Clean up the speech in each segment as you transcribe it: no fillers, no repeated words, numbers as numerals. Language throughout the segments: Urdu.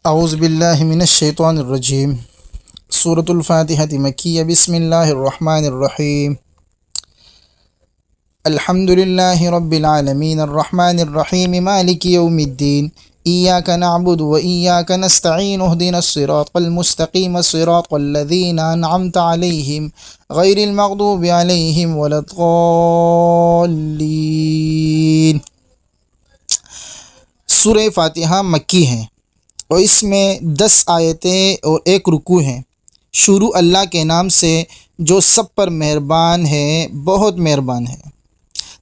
اعوذ باللہ من الشیطان الرجیم۔ سورۃ الفاتحہ مکیہ۔ بسم اللہ الرحمن الرحیم۔ الحمد للہ رب العالمین الرحمن الرحیم مالک یوم الدین، ایاک نعبد و ایاک نستعین، اہدنا الصراط المستقیم صراط الذین انعمت علیہم غیر المغضوب علیہم ولا الضالین۔ سورہ فاتحہ مکی ہیں اور اس میں 10 آیتیں اور 1 رکوع ہیں۔ شروع اللہ کے نام سے جو سب پر مہربان ہے، بہت مہربان ہے۔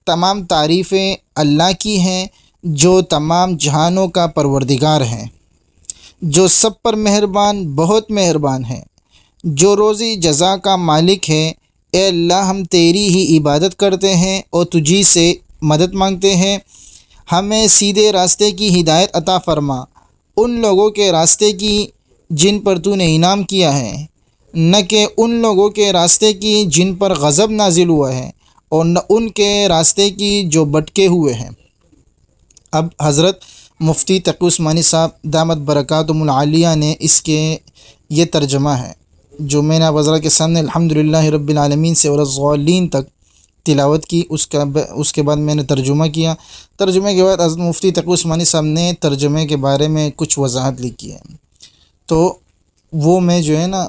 تمام تعریفیں اللہ کی ہیں جو تمام جہانوں کا پروردگار ہے، جو سب پر مہربان، بہت مہربان ہے، جو روزی جزا کا مالک ہے۔ اے اللہ، ہم تیری ہی عبادت کرتے ہیں اور تجھی سے مدد مانگتے ہیں۔ ہمیں سیدھے راستے کی ہدایت عطا فرما، ان لوگوں کے راستے کی جن پر تو نے انعام کیا ہے، نہ کہ ان لوگوں کے راستے کی جن پر غضب نازل ہوا ہے، اور نہ ان کے راستے کی جو بٹکے ہوئے ہیں۔ اب حضرت مفتی تقی عثمانی صاحب دامت برکاتہم العالیہ نے اس کے یہ ترجمہ ہے جو میں نے اب حضرت کے سامنے الحمدللہ رب العالمین سے والضالین تک تلاوت کی، اس کے بعد میں نے ترجمہ کیا۔ ترجمے کے بعد حضرت مفتی تقی عثمانی صاحب نے ترجمے کے بارے میں کچھ وضاحت لکھی ہے، تو وہ میں جو ہے نا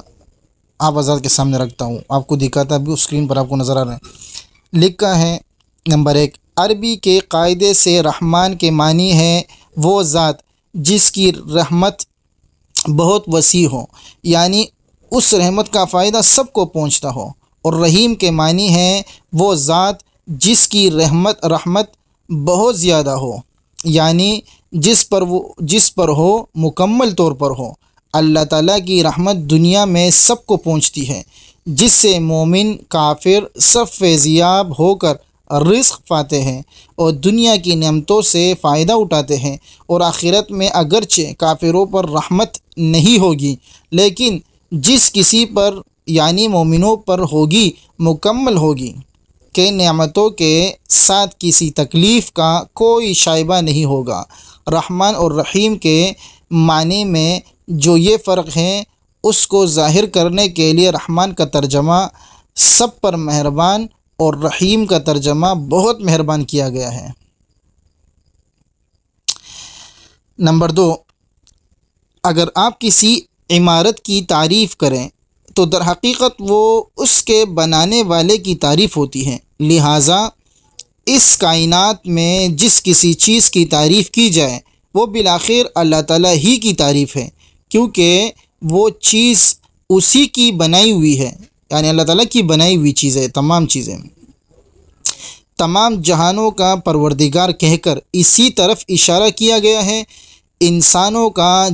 آپ حضرت کے سامنے رکھتا ہوں، آپ کو دکھاتا بھی، اسکرین پر آپ کو نظر آ رہا ہے۔ لکھا ہے نمبر 1، عربی کے قاعدے سے رحمان کے معنی ہے وہ ذات جس کی رحمت بہت وسیع ہو، یعنی اس رحمت کا فائدہ سب کو پہنچتا ہو، اور رحیم کے معنی ہے وہ ذات جس کی رحمت بہت زیادہ ہو، یعنی جس پر ہو مکمل طور پر ہو۔ اللہ تعالیٰ کی رحمت دنیا میں سب کو پہنچتی ہے، جس سے مومن کافر سب فیضیاب ہو کر رزق پاتے ہیں اور دنیا کی نعمتوں سے فائدہ اٹھاتے ہیں، اور آخرت میں اگرچہ کافروں پر رحمت نہیں ہوگی، لیکن جس کسی پر یعنی مومنوں پر ہوگی، مکمل ہوگی کہ نعمتوں کے ساتھ کسی تکلیف کا کوئی شائبہ نہیں ہوگا۔ رحمان اور رحیم کے معنی میں جو یہ فرق ہے، اس کو ظاہر کرنے کے لیے رحمان کا ترجمہ سب پر مہربان اور رحیم کا ترجمہ بہت مہربان کیا گیا ہے۔ نمبر 2، اگر آپ کسی عمارت کی تعریف کریں تو در حقیقت وہ اس کے بنانے والے کی تعریف ہوتی ہے، لہٰذا اس کائنات میں جس کسی چیز کی تعریف کی جائے وہ بالآخر اللہ تعالیٰ ہی کی تعریف ہے، کیونکہ وہ چیز اسی کی بنائی ہوئی ہے، یعنی اللہ تعالیٰ کی بنائی ہوئی چیزیں، تمام چیزیں۔ تمام جہانوں کا پروردگار کہہ کر اسی طرف اشارہ کیا گیا ہے۔ انسانوں کا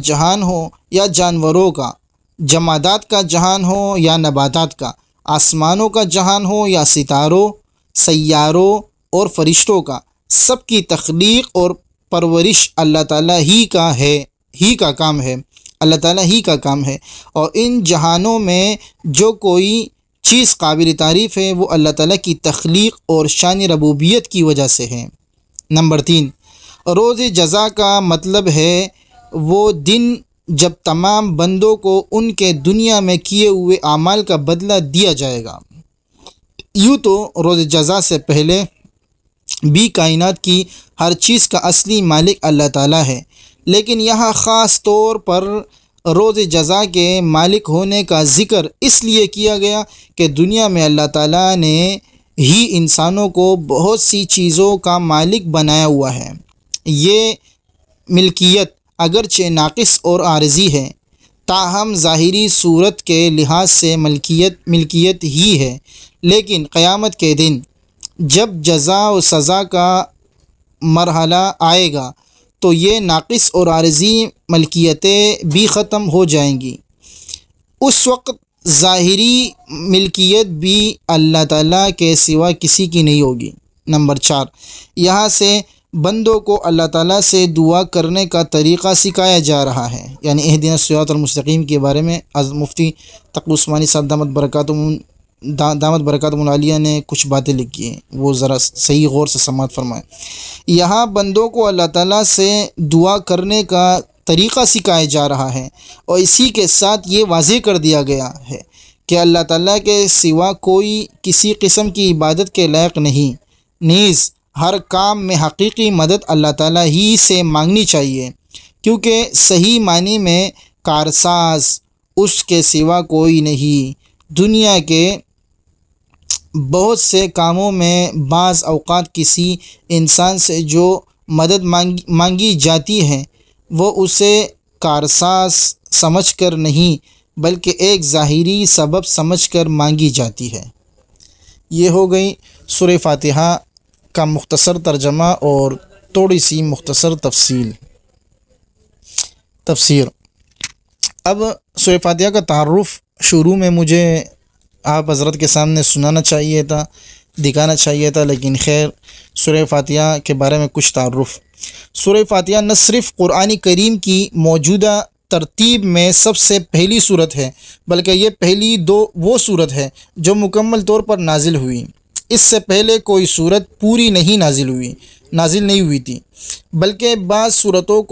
جہان ہو یا جانوروں کا، جمادات کا جہان ہو یا نباتات کا، آسمانوں کا جہان ہو یا ستاروں، سیاروں اور فرشتوں کا، سب کی تخلیق اور پرورش اللہ تعالیٰ ہی کا کام ہے، اللہ تعالیٰ ہی کا کام ہے، اور ان جہانوں میں جو کوئی چیز قابل تعریف ہے وہ اللہ تعالیٰ کی تخلیق اور شان ربوبیت کی وجہ سے ہے۔ نمبر 3، روز جزا کا مطلب ہے وہ دن جب تمام بندوں کو ان کے دنیا میں کیے ہوئے اعمال کا بدلہ دیا جائے گا۔ یوں تو روز جزا سے پہلے بھی کائنات کی ہر چیز کا اصلی مالک اللہ تعالیٰ ہے، لیکن یہاں خاص طور پر روز جزا کے مالک ہونے کا ذکر اس لیے کیا گیا کہ دنیا میں اللہ تعالیٰ نے ہی انسانوں کو بہت سی چیزوں کا مالک بنایا ہوا ہے۔ یہ ملکیت اگرچہ ناقص اور عارضی ہے، تاہم ظاہری صورت کے لحاظ سے ملکیت ہی ہے، لیکن قیامت کے دن جب جزا و سزا کا مرحلہ آئے گا تو یہ ناقص اور عارضی ملکیتیں بھی ختم ہو جائیں گی۔ اس وقت ظاہری ملکیت بھی اللہ تعالیٰ کے سوا کسی کی نہیں ہوگی۔ نمبر 4، یہاں سے بندوں کو اللہ تعالیٰ سے دعا کرنے کا طریقہ سکھایا جا رہا ہے، یعنی اہدنا الصراط المستقیم کے بارے میں حضرت مفتی تقی عثمانی صاحب دامت برکاتہم دامت برکاتہم العالیہ نے کچھ باتیں لکھی ہیں، وہ ذرا صحیح غور سے سماعت فرمائیں۔ یہاں بندوں کو اللہ تعالیٰ سے دعا کرنے کا طریقہ سکھایا جا رہا ہے، اور اسی کے ساتھ یہ واضح کر دیا گیا ہے کہ اللہ تعالیٰ کے سوا کوئی کسی قسم کی عبادت کے لائق نہیں، نیز ہر کام میں حقیقی مدد اللہ تعالیٰ ہی سے مانگنی چاہیے، کیونکہ صحیح معنی میں کارساز اس کے سوا کوئی نہیں۔ دنیا کے بہت سے کاموں میں بعض اوقات کسی انسان سے جو مدد مانگی جاتی ہے وہ اسے کارساز سمجھ کر نہیں بلکہ ایک ظاہری سبب سمجھ کر مانگی جاتی ہے۔ یہ ہو گئی سورہ فاتحہ کا مختصر ترجمہ اور تھوڑی سی مختصر تفسیر۔ اب سورہ فاتحہ کا تعارف شروع میں مجھے آپ حضرت کے سامنے سنانا چاہیے تھا، دکھانا چاہیے تھا، لیکن خیر سورہ فاتحہ کے بارے میں کچھ تعارف۔ سورہ فاتحہ نہ صرف قرآن کریم کی موجودہ ترتیب میں سب سے پہلی صورت ہے، بلکہ یہ پہلی وہ صورت ہے جو مکمل طور پر نازل ہوئی۔ اس سے پہلے کوئی صورت پوری نہیں نازل نہیں ہوئی تھی، بلکہ بعض صورتوں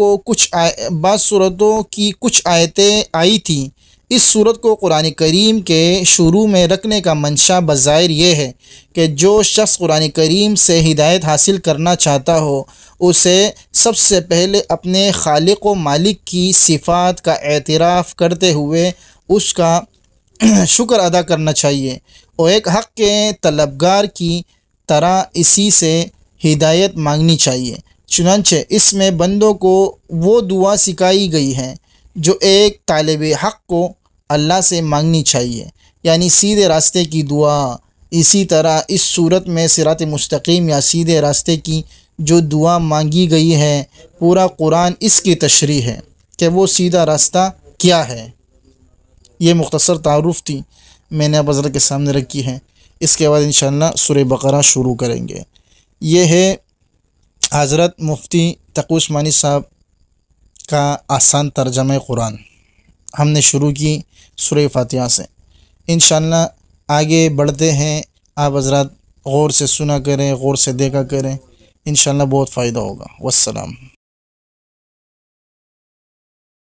کی کچھ آیتیں آئی تھیں۔ اس صورت کو قرآن کریم کے شروع میں رکھنے کا منشا بظاہر یہ ہے کہ جو شخص قرآن کریم سے ہدایت حاصل کرنا چاہتا ہو اسے سب سے پہلے اپنے خالق و مالک کی صفات کا اعتراف کرتے ہوئے اس کا شکر ادا کرنا چاہیے، اور ایک حق کے طلبگار کی طرح اسی سے ہدایت مانگنی چاہیے۔ چنانچہ اس میں بندوں کو وہ دعا سکھائی گئی ہے جو ایک طالب حق کو اللہ سے مانگنی چاہیے، یعنی سیدھے راستے کی دعا۔ اسی طرح اس صورت میں صراط مستقیم یا سیدھے راستے کی جو دعا مانگی گئی ہے، پورا قرآن اس کی تشریح ہے کہ وہ سیدھا راستہ کیا ہے۔ یہ مختصر تعارف تھی، میں نے اب حضرت کے سامنے رکھی ہے۔ اس کے بعد انشاءاللہ سورہ بقرہ شروع کریں گے۔ یہ ہے حضرت مفتی تقی عثمانی صاحب کا آسان ترجمہ قرآن۔ ہم نے شروع کی سورہ فاتحہ سے، انشاءاللہ آگے بڑھتے ہیں۔ آپ حضرات غور سے سنا کریں، غور سے دیکھا کریں، انشاءاللہ بہت فائدہ ہوگا۔ والسلام۔